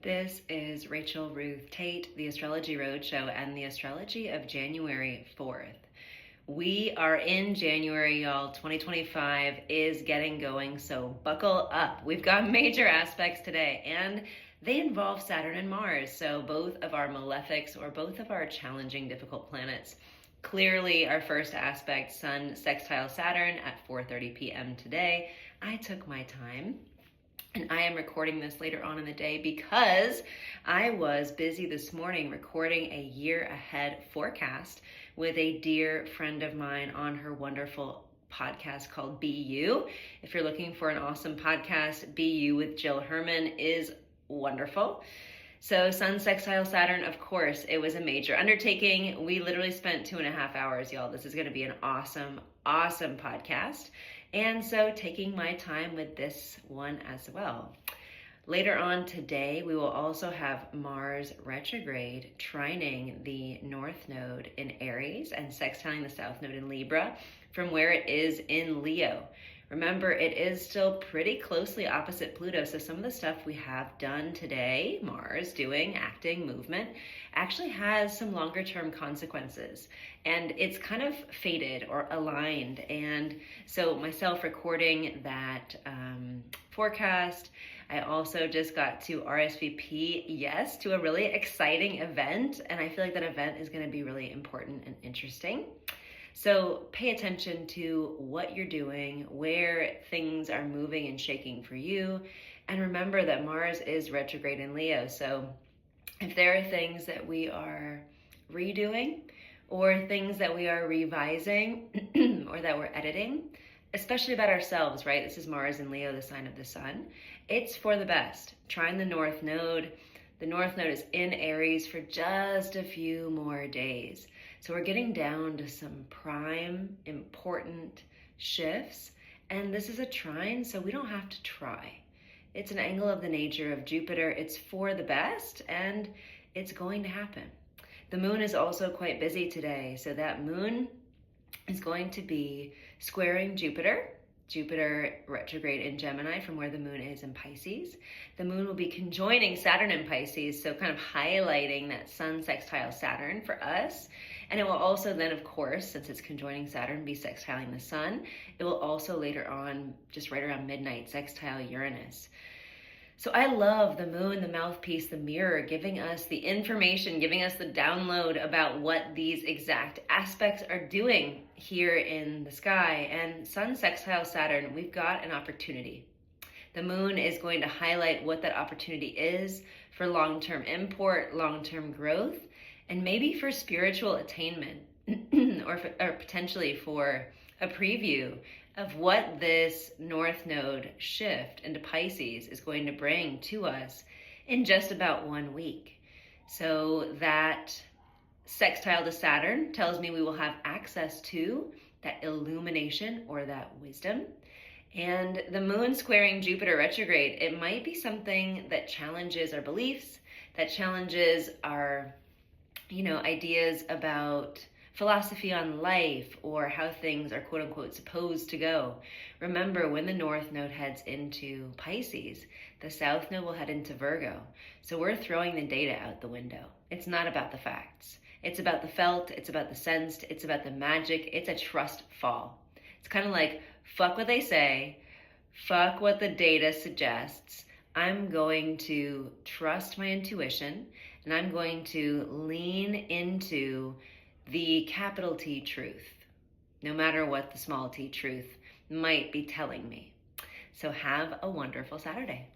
This is Rachel Ruth Tate, the Astrology Roadshow, and the astrology of January 4th. We are in January, y'all. 2025 is getting going, so buckle up. We've got major aspects today, and they involve Saturn and Mars, so both of our malefics or both of our challenging, difficult planets. Clearly, our first aspect, Sun sextile Saturn at 4:30 p.m. today. I took my time. And I am recording this later on in the day because I was busy this morning recording a year ahead forecast with a dear friend of mine on her wonderful podcast called Be You. If you're looking for an awesome podcast, Be You with Jill Herman is wonderful. So Sun sextile Saturn, of course, it was a major undertaking. We literally spent 2.5 hours, y'all. This is going to be an awesome podcast. And so taking my time with this one as well. Later on today, we will also have Mars retrograde trining the North Node in Aries and sextiling the South Node in Libra from where it is in Leo. Remember, it is still pretty closely opposite Pluto, so some of the stuff we have done today, Mars doing, acting, movement, actually has some longer term consequences. And it's kind of fated or aligned. And so myself recording that forecast, I also just got to RSVP, yes, to a really exciting event. And I feel like that event is going to be really important and interesting. So pay attention to what you're doing, where things are moving and shaking for you. And remember that Mars is retrograde in Leo. So if there are things that we are redoing or things that we are revising or that we're editing, especially about ourselves, right? This is Mars in Leo, the sign of the sun. It's for the best. Trying the North Node. The North Node is in Aries for just a few more days. So we're getting down to some prime, important shifts. And this is a trine, so we don't have to try. It's an angle of the nature of Jupiter. It's for the best, and it's going to happen. The moon is also quite busy today. So that moon is going to be squaring Jupiter retrograde in Gemini from where the moon is in Pisces. The moon will be conjoining Saturn in Pisces, so kind of highlighting that Sun sextile Saturn for us. And it will also then, of course, since it's conjoining Saturn, be sextiling the Sun. It will also later on, just right around midnight, sextile Uranus. So I love the moon, the mouthpiece, the mirror, giving us the information, giving us the download about what these exact aspects are doing here in the sky. And Sun sextile Saturn, we've got an opportunity. The moon is going to highlight what that opportunity is for long-term import, long-term growth, and maybe for spiritual attainment or potentially for a preview of what this North Node shift into Pisces is going to bring to us in just about 1 week. So that sextile to Saturn tells me we will have access to that illumination or that wisdom. And the moon squaring Jupiter retrograde, it might be something that challenges our beliefs, that challenges our, ideas about philosophy on life or how things are quote unquote supposed to go. Remember, when the North Node heads into Pisces, the South Node will head into Virgo. So we're throwing the data out the window. It's not about the facts. It's about the felt, it's about the sensed, it's about the magic. It's a trust fall. It's kind of like, fuck what they say, fuck what the data suggests. I'm going to trust my intuition and I'm going to lean into the capital T truth, no matter what the small t truth might be telling me. So have a wonderful Saturday.